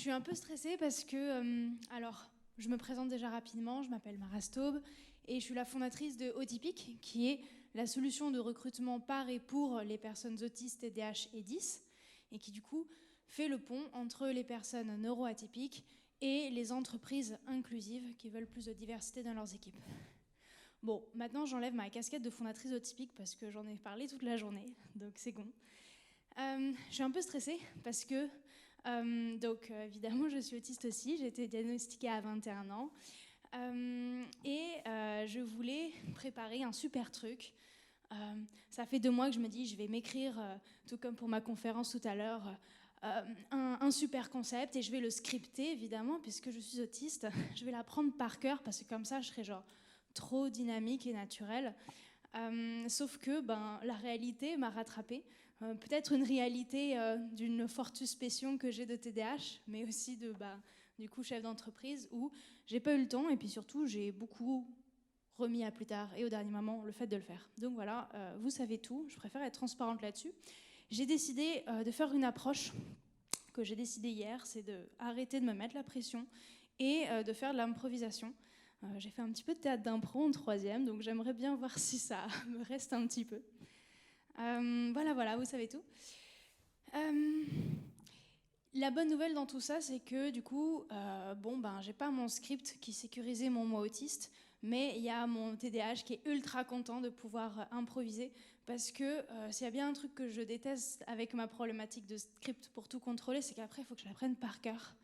suis un peu stressée parce que, alors, je me présente déjà rapidement, je m'appelle Mara Staub et je suis la fondatrice de Autypique, qui est la solution de recrutement par et pour les personnes autistes TDAH et 10, et qui du coup fait le pont entre les personnes neuroatypiques et les entreprises inclusives qui veulent plus de diversité dans leurs équipes. Bon, maintenant j'enlève ma casquette de fondatrice Autypique parce que j'en ai parlé toute la journée, donc c'est bon. Je suis un peu stressée parce que, évidemment, je suis autiste aussi. J'ai été diagnostiquée à 21 ans. Je voulais préparer un super truc. Ça fait 2 mois que je me dis, je vais m'écrire, tout comme pour ma conférence tout à l'heure, un super concept et je vais le scripter, évidemment, puisque je suis autiste. Je vais l'apprendre par cœur parce que comme ça, je serai genre trop dynamique et naturelle. Sauf que la réalité m'a rattrapée. Peut-être une réalité d'une fortus passion que j'ai de TDAH, mais aussi du coup chef d'entreprise où j'ai pas eu le temps et puis surtout j'ai beaucoup remis à plus tard et au dernier moment le fait de le faire. Donc voilà, vous savez tout, je préfère être transparente là-dessus. J'ai décidé de faire une approche que j'ai décidée hier, c'est d'arrêter de me mettre la pression et de faire de l'improvisation. J'ai fait un petit peu de théâtre d'impro en 3e, donc j'aimerais bien voir si ça me reste un petit peu. Voilà, vous savez tout. La bonne nouvelle dans tout ça, c'est que du coup, j'ai pas mon script qui sécurisait mon moi autiste, mais il y a mon TDAH qui est ultra content de pouvoir improviser, parce que s'il y a bien un truc que je déteste avec ma problématique de script pour tout contrôler, c'est qu'après, il faut que je l'apprenne par cœur.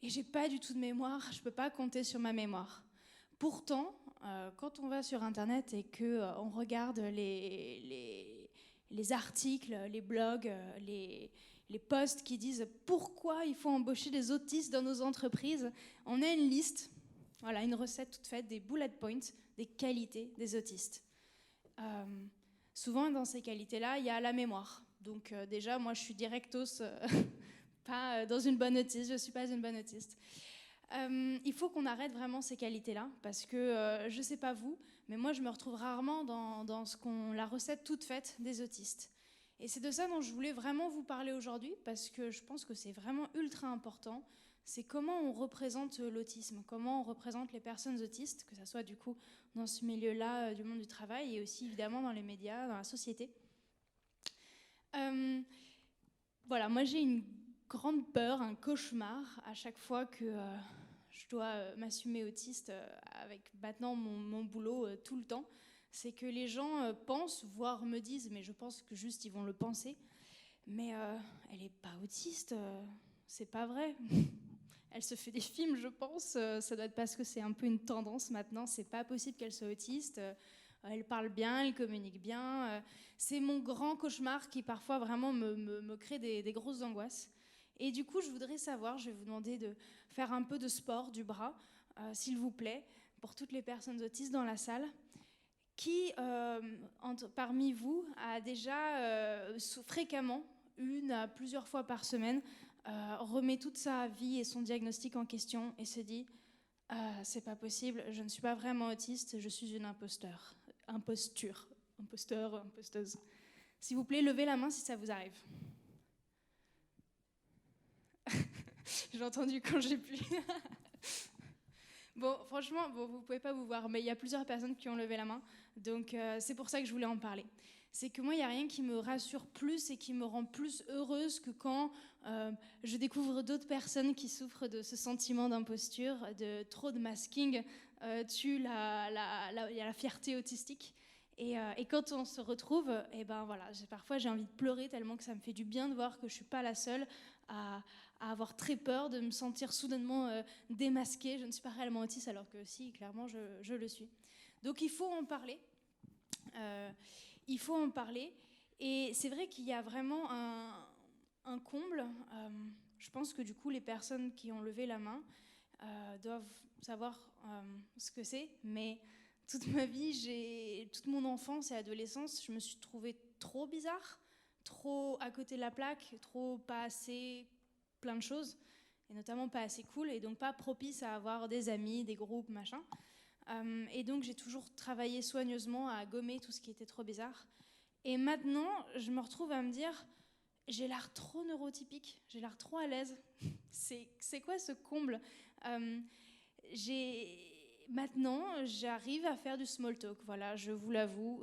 Et j'ai pas du tout de mémoire, je peux pas compter sur ma mémoire. Pourtant, quand on va sur Internet et qu'on regarde les articles, les blogs, les posts qui disent pourquoi il faut embaucher des autistes dans nos entreprises, on a une liste, voilà, une recette toute faite, des bullet points, des qualités des autistes. Souvent, dans ces qualités-là, il y a la mémoire. Donc déjà, moi, je suis directos, pas dans une bonne autiste, je ne suis pas une bonne autiste. Il faut qu'on arrête vraiment ces qualités-là, parce que je ne sais pas vous, mais moi je me retrouve rarement dans la recette toute faite des autistes. Et c'est de ça dont je voulais vraiment vous parler aujourd'hui, parce que je pense que c'est vraiment ultra important. C'est comment on représente l'autisme, comment on représente les personnes autistes, que ce soit du coup dans ce milieu-là du monde du travail et aussi évidemment dans les médias, dans la société. Voilà, moi j'ai une grande peur, un cauchemar à chaque fois que je dois m'assumer autiste avec maintenant mon boulot tout le temps. C'est que les gens pensent, voire me disent, mais je pense que juste ils vont le penser, mais elle est pas autiste, c'est pas vrai. Elle se fait des films, je pense, ça doit être parce que c'est un peu une tendance maintenant, c'est pas possible qu'elle soit autiste. Elle parle bien, elle communique bien. C'est mon grand cauchemar qui parfois vraiment me crée des grosses angoisses. Et du coup, je voudrais savoir, je vais vous demander de faire un peu de sport du bras, s'il vous plaît, pour toutes les personnes autistes dans la salle. Qui, parmi vous, a déjà fréquemment, une à plusieurs fois par semaine, remet toute sa vie et son diagnostic en question et se dit « c'est pas possible, je ne suis pas vraiment autiste, je suis une imposteur, imposteuse ». S'il vous plaît, levez la main si ça vous arrive. J'ai entendu quand j'ai pu. Bon, franchement, vous pouvez pas vous voir, mais il y a plusieurs personnes qui ont levé la main, donc c'est pour ça que je voulais en parler. C'est que moi, il n'y a rien qui me rassure plus et qui me rend plus heureuse que quand je découvre d'autres personnes qui souffrent de ce sentiment d'imposture, de trop de masking, tue il y a la fierté autistique. Et quand on se retrouve, parfois j'ai envie de pleurer tellement que ça me fait du bien de voir que je ne suis pas la seule à avoir très peur de me sentir soudainement démasquée. Je ne suis pas réellement autiste alors que si, clairement, je le suis. Donc il faut en parler. Il faut en parler. Et c'est vrai qu'il y a vraiment un comble. Je pense que du coup, les personnes qui ont levé la main doivent savoir ce que c'est. Mais toute ma vie, toute mon enfance et adolescence, je me suis trouvée trop bizarre, trop à côté de la plaque, trop pas assez plein de choses, et notamment pas assez cool, et donc pas propice à avoir des amis, des groupes, machin. Et donc j'ai toujours travaillé soigneusement à gommer tout ce qui était trop bizarre. Et maintenant, je me retrouve à me dire, j'ai l'air trop neurotypique, j'ai l'air trop à l'aise. C'est quoi ce comble? Euh, Maintenant, j'arrive à faire du small talk, voilà, je vous l'avoue,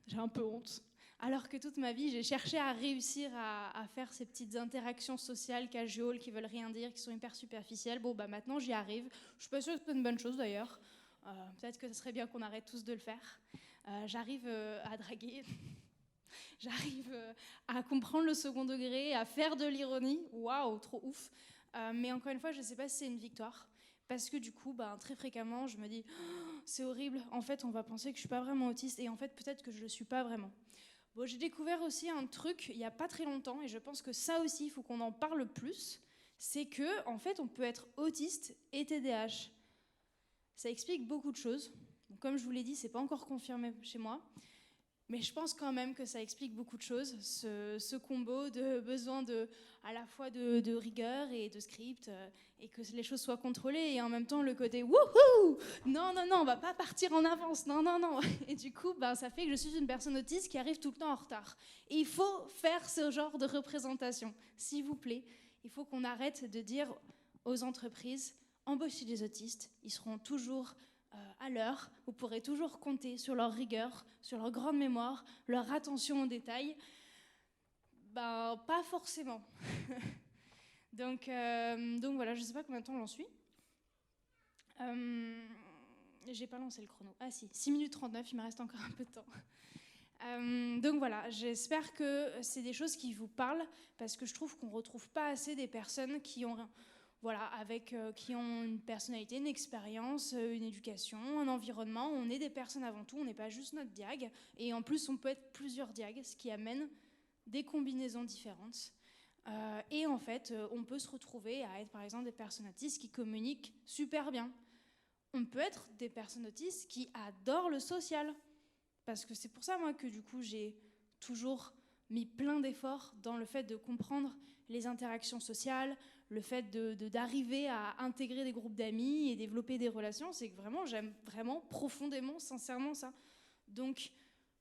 j'ai un peu honte. Alors que toute ma vie, j'ai cherché à réussir à faire ces petites interactions sociales, casual, qui veulent rien dire, qui sont hyper superficielles. Bon, bah maintenant, j'y arrive. Je suis pas sûre que c'est une bonne chose d'ailleurs. Peut-être que ce serait bien qu'on arrête tous de le faire. J'arrive à draguer. J'arrive à comprendre le second degré, à faire de l'ironie. Waouh, trop ouf. Mais encore une fois, je ne sais pas si c'est une victoire. Parce que du coup, très fréquemment, je me dis oh, c'est horrible. En fait, on va penser que je ne suis pas vraiment autiste. Et en fait, peut-être que je ne le suis pas vraiment. Bon, j'ai découvert aussi un truc il n'y a pas très longtemps. Et je pense que ça aussi, il faut qu'on en parle plus. C'est que, en fait, on peut être autiste et TDAH. Ça explique beaucoup de choses. Donc, comme je vous l'ai dit, ce n'est pas encore confirmé chez moi. Mais je pense quand même que ça explique beaucoup de choses, ce combo de besoin à la fois de rigueur et de script, et que les choses soient contrôlées, et en même temps le côté wouhou, non, non, non, on va pas partir en avance, non, non, non. Et du coup, ça fait que je suis une personne autiste qui arrive tout le temps en retard. Et il faut faire ce genre de représentation, s'il vous plaît. Il faut qu'on arrête de dire aux entreprises, embauchez des autistes, ils seront toujours à l'heure, vous pourrez toujours compter sur leur rigueur, sur leur grande mémoire, leur attention aux détails. Pas forcément. donc voilà, je ne sais pas combien de temps j'en suis. J'ai pas lancé le chrono. Ah si, 6 minutes 39, il me reste encore un peu de temps. Donc voilà, j'espère que c'est des choses qui vous parlent, parce que je trouve qu'on ne retrouve pas assez des personnes qui ont... qui ont une personnalité, une expérience, une éducation, un environnement. On est des personnes avant tout, on n'est pas juste notre diag. Et en plus, on peut être plusieurs diags, ce qui amène des combinaisons différentes. Et en fait, on peut se retrouver à être par exemple des personnes autistes qui communiquent super bien. On peut être des personnes autistes qui adorent le social. Parce que c'est pour ça, moi, que du coup, j'ai toujours mis plein d'efforts dans le fait de comprendre les interactions sociales, le fait d'arriver à intégrer des groupes d'amis et développer des relations. C'est que vraiment, j'aime vraiment profondément, sincèrement ça. Donc,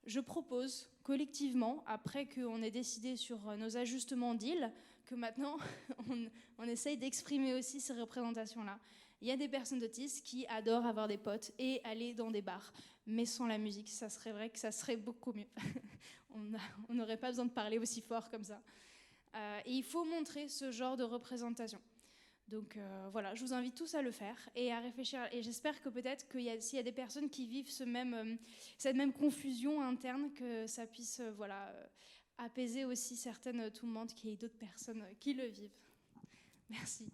je propose collectivement, après qu'on ait décidé sur nos ajustements deal, que maintenant, on essaye d'exprimer aussi ces représentations-là. Il y a des personnes autistes qui adorent avoir des potes et aller dans des bars. Mais sans la musique, ça serait vrai que ça serait beaucoup mieux. On n'aurait pas besoin de parler aussi fort comme ça. Et il faut montrer ce genre de représentation. Donc voilà, je vous invite tous à le faire et à réfléchir. Et j'espère que peut-être s'il y a des personnes qui vivent cette même confusion interne, que ça puisse apaiser aussi tout le monde, qu'il y ait d'autres personnes qui le vivent. Merci.